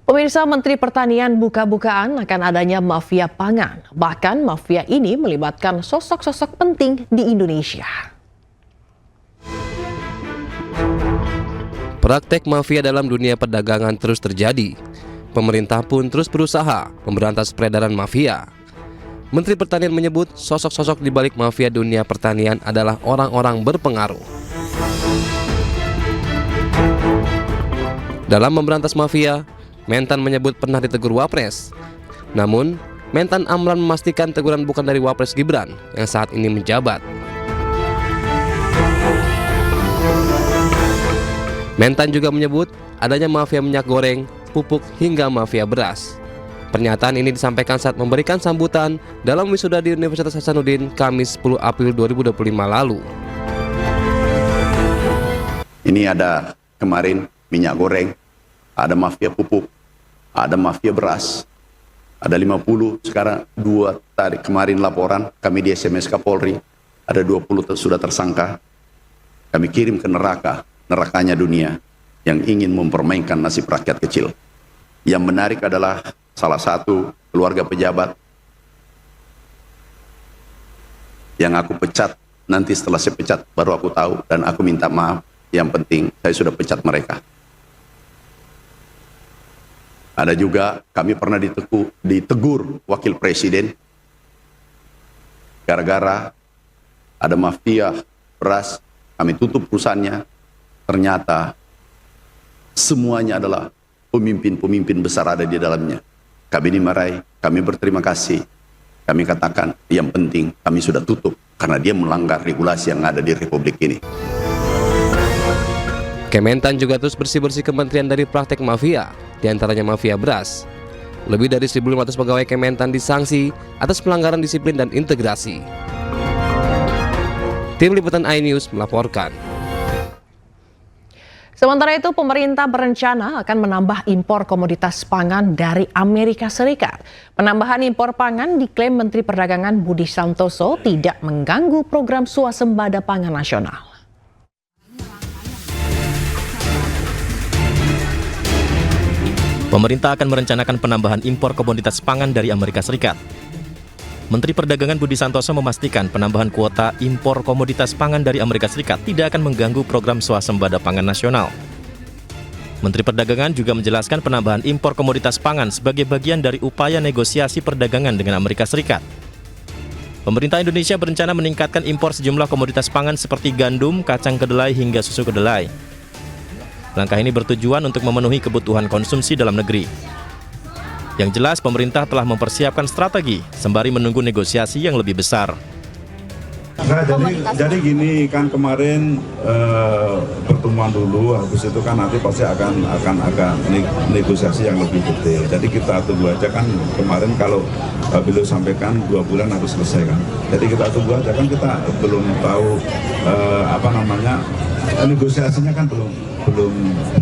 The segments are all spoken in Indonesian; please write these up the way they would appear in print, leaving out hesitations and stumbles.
Pemirsa, Menteri Pertanian buka-bukaan akan adanya mafia pangan. Bahkan mafia ini melibatkan sosok-sosok penting di Indonesia. Praktek mafia dalam dunia perdagangan terus terjadi. Pemerintah pun terus berusaha memberantas peredaran mafia. Menteri Pertanian menyebut sosok-sosok di balik mafia dunia pertanian adalah orang-orang berpengaruh. Dalam memberantas mafia, Mentan menyebut pernah ditegur Wapres. Namun, Mentan Amran memastikan teguran bukan dari Wapres Gibran yang saat ini menjabat. Mentan juga menyebut adanya mafia minyak goreng, pupuk hingga mafia beras. Pernyataan ini disampaikan saat memberikan sambutan dalam wisuda di Universitas Hasanuddin Kamis 10 April 2025 lalu. Ini ada kemarin minyak goreng, ada mafia pupuk, ada mafia beras, ada 50, sekarang 2 tadi kemarin laporan kami di SMS Kapolri, ada 20 sudah tersangka. Kami kirim ke nerakanya dunia yang ingin mempermainkan nasib rakyat kecil. Yang menarik adalah salah satu keluarga pejabat yang aku pecat, nanti setelah saya pecat baru aku tahu dan aku minta maaf. Yang penting saya sudah pecat mereka. Ada juga kami pernah ditegur wakil presiden gara-gara ada mafia beras, kami tutup perusahaannya. Ternyata semuanya adalah pemimpin-pemimpin besar ada di dalamnya. Kami dimarahi, kami berterima kasih. Kami katakan yang penting kami sudah tutup karena dia melanggar regulasi yang ada di Republik ini. Kementan juga terus bersih-bersih kementerian dari praktek mafia, diantaranya mafia beras. Lebih dari 1.500 pegawai Kementan disanksi atas pelanggaran disiplin dan integrasi. Tim Liputan iNews melaporkan. Sementara itu, pemerintah berencana akan menambah impor komoditas pangan dari Amerika Serikat. Penambahan impor pangan diklaim Menteri Perdagangan Budi Santoso tidak mengganggu program swasembada pangan nasional. Pemerintah akan merencanakan penambahan impor komoditas pangan dari Amerika Serikat. Menteri Perdagangan Budi Santoso memastikan penambahan kuota impor komoditas pangan dari Amerika Serikat tidak akan mengganggu program swasembada pangan nasional. Menteri Perdagangan juga menjelaskan penambahan impor komoditas pangan sebagai bagian dari upaya negosiasi perdagangan dengan Amerika Serikat. Pemerintah Indonesia berencana meningkatkan impor sejumlah komoditas pangan seperti gandum, kacang kedelai, hingga susu kedelai. Langkah ini bertujuan untuk memenuhi kebutuhan konsumsi dalam negeri. Yang jelas, pemerintah telah mempersiapkan strategi sembari menunggu negosiasi yang lebih besar. Nah, jadi gini kan kemarin pertemuan dulu, habis itu kan nanti pasti akan negosiasi yang lebih detail. Jadi kita tunggu aja kan kemarin kalau beliau sampaikan 2 bulan harus selesai kan. Jadi kita tunggu aja kan kita belum tahu negosiasinya kan belum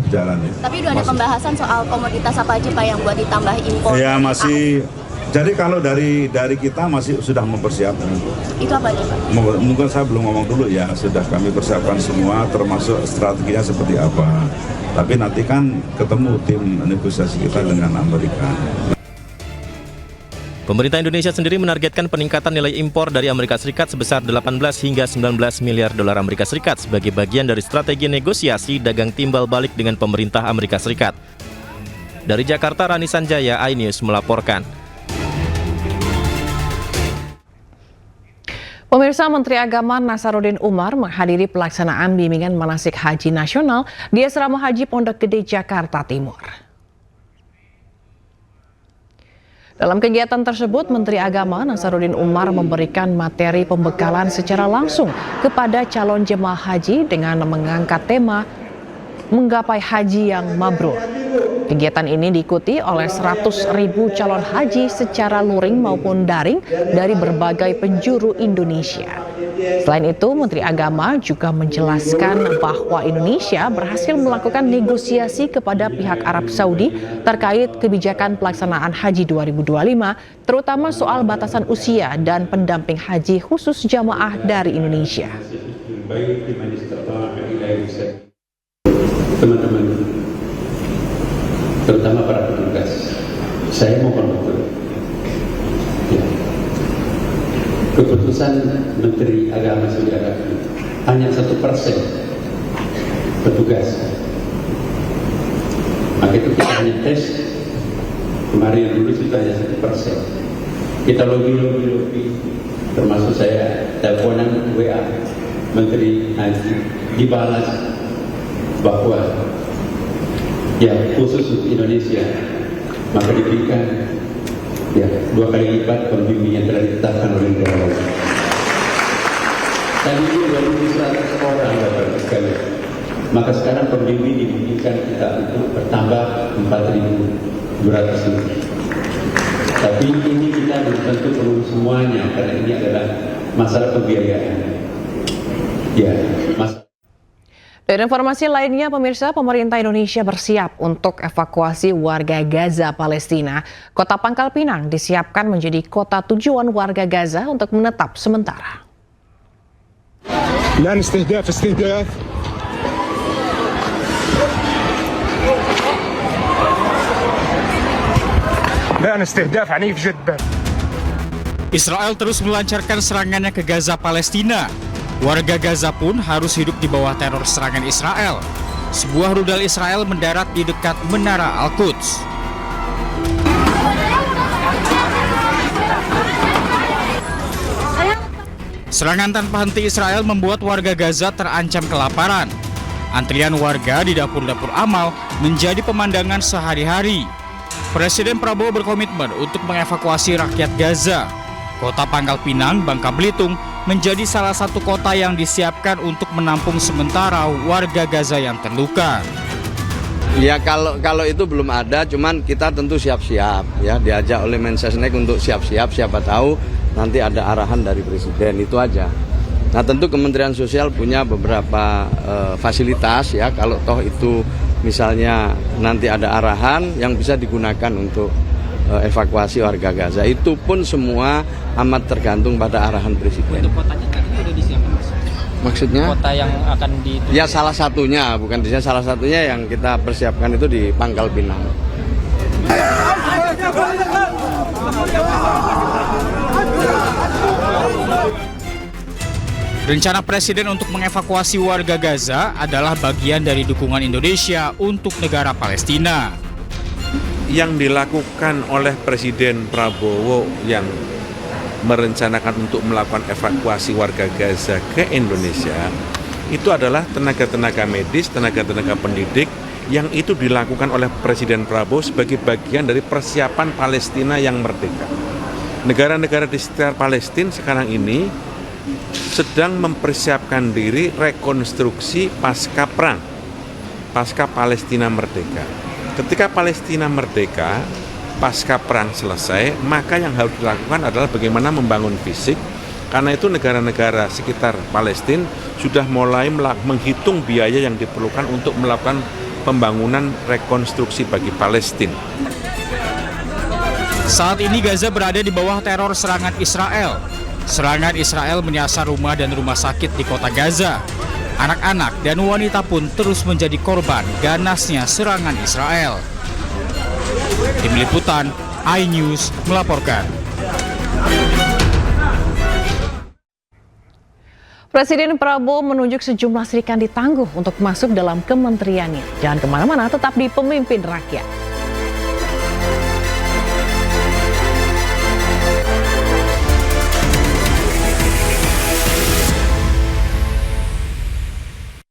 berjalan ya. Tapi udah ada pembahasan soal komoditas apa aja Pak yang buat ditambah impor? Ya masih. Jadi kalau dari kita masih sudah mempersiapkan. Itu apa aja Pak? Mungkin saya belum ngomong dulu ya, sudah kami persiapkan semua termasuk strateginya seperti apa. Tapi nanti kan ketemu tim negosiasi kita dengan Amerika. Pemerintah Indonesia sendiri menargetkan peningkatan nilai impor dari Amerika Serikat sebesar 18 hingga 19 miliar dolar Amerika Serikat sebagai bagian dari strategi negosiasi dagang timbal balik dengan pemerintah Amerika Serikat. Dari Jakarta, Rani Sanjaya, iNews melaporkan. Pemirsa, Menteri Agama Nasaruddin Umar menghadiri pelaksanaan bimbingan manasik haji nasional di Asrama Haji Pondok Gede, Jakarta Timur. Dalam kegiatan tersebut, Menteri Agama Nasaruddin Umar memberikan materi pembekalan secara langsung kepada calon jemaah haji dengan mengangkat tema Menggapai Haji yang Mabrur. Kegiatan ini diikuti oleh 100.000 calon haji secara luring maupun daring dari berbagai penjuru Indonesia. Selain itu, Menteri Agama juga menjelaskan bahwa Indonesia berhasil melakukan negosiasi kepada pihak Arab Saudi terkait kebijakan pelaksanaan haji 2025, terutama soal batasan usia dan pendamping haji khusus jamaah dari Indonesia. Teman-teman, terutama para petugas petugas. Maka itu kita hanya tes, kemarin yang dulu sudah hanya 1%. Kita lobby, termasuk saya teleponan WA Menteri Haji, dibalas bahwa ya khusus untuk Indonesia maka diberikan ya 2 kali lipat pembimbing yang telah ditetapkan oleh negara. Tadi itu 2.100 orang Bapak sekalian. Maka sekarang pembimbing dimungkinkan kita untuk bertambah 4.200 lebih. Tapi ini kita belum tentu perlu semuanya karena ini adalah masalah pembiayaan. Ya, Dan informasi lainnya, pemirsa, pemerintah Indonesia bersiap untuk evakuasi warga Gaza Palestina. Kota Pangkal Pinang disiapkan menjadi kota tujuan warga Gaza untuk menetap sementara. الآن استهداف الآن استهداف عنيف جدا. Israel terus melancarkan serangannya ke Gaza Palestina. Warga Gaza pun harus hidup di bawah teror serangan Israel. Sebuah rudal Israel mendarat di dekat Menara Al-Quds. Serangan tanpa henti Israel membuat warga Gaza terancam kelaparan. Antrian warga di dapur-dapur amal menjadi pemandangan sehari-hari. Presiden Prabowo berkomitmen untuk mengevakuasi rakyat Gaza. Kota Pangkal Pinang, Bangka Belitung menjadi salah satu kota yang disiapkan untuk menampung sementara warga Gaza yang terluka. Ya kalau itu belum ada, cuman kita tentu siap-siap ya, diajak oleh Mensesnek untuk siap-siap, siapa tahu nanti ada arahan dari Presiden, itu aja. Nah tentu Kementerian Sosial punya beberapa fasilitas ya, kalau toh itu misalnya nanti ada arahan yang bisa digunakan untuk evakuasi warga Gaza. Itu pun semua amat tergantung pada arahan Presiden. Untuk kotanya tadinya udah disiapkan, Mas? Maksudnya? Kota yang akan dituju. Ya salah satunya, bukan di sini, salah satunya yang kita persiapkan itu di Pangkal Pinang. Rencana Presiden untuk mengevakuasi warga Gaza adalah bagian dari dukungan Indonesia untuk negara Palestina. Yang dilakukan oleh Presiden Prabowo yang merencanakan untuk melakukan evakuasi warga Gaza ke Indonesia itu adalah tenaga-tenaga medis, tenaga-tenaga pendidik yang itu dilakukan oleh Presiden Prabowo sebagai bagian dari persiapan Palestina yang merdeka. Negara-negara di sekitar Palestina sekarang ini sedang mempersiapkan diri rekonstruksi pasca perang, pasca Palestina merdeka. Ketika Palestina merdeka, pasca perang selesai, maka yang harus dilakukan adalah bagaimana membangun fisik. Karena itu negara-negara sekitar Palestina sudah mulai menghitung biaya yang diperlukan untuk melakukan pembangunan rekonstruksi bagi Palestina. Saat ini Gaza berada di bawah teror serangan Israel. Serangan Israel menyasar rumah dan rumah sakit di kota Gaza. Anak-anak dan wanita pun terus menjadi korban ganasnya serangan Israel. Tim Liputan, iNews melaporkan. Presiden Prabowo menunjuk sejumlah serikandi tangguh untuk masuk dalam kementeriannya. Jangan kemana-mana, tetap di Pemimpin Rakyat.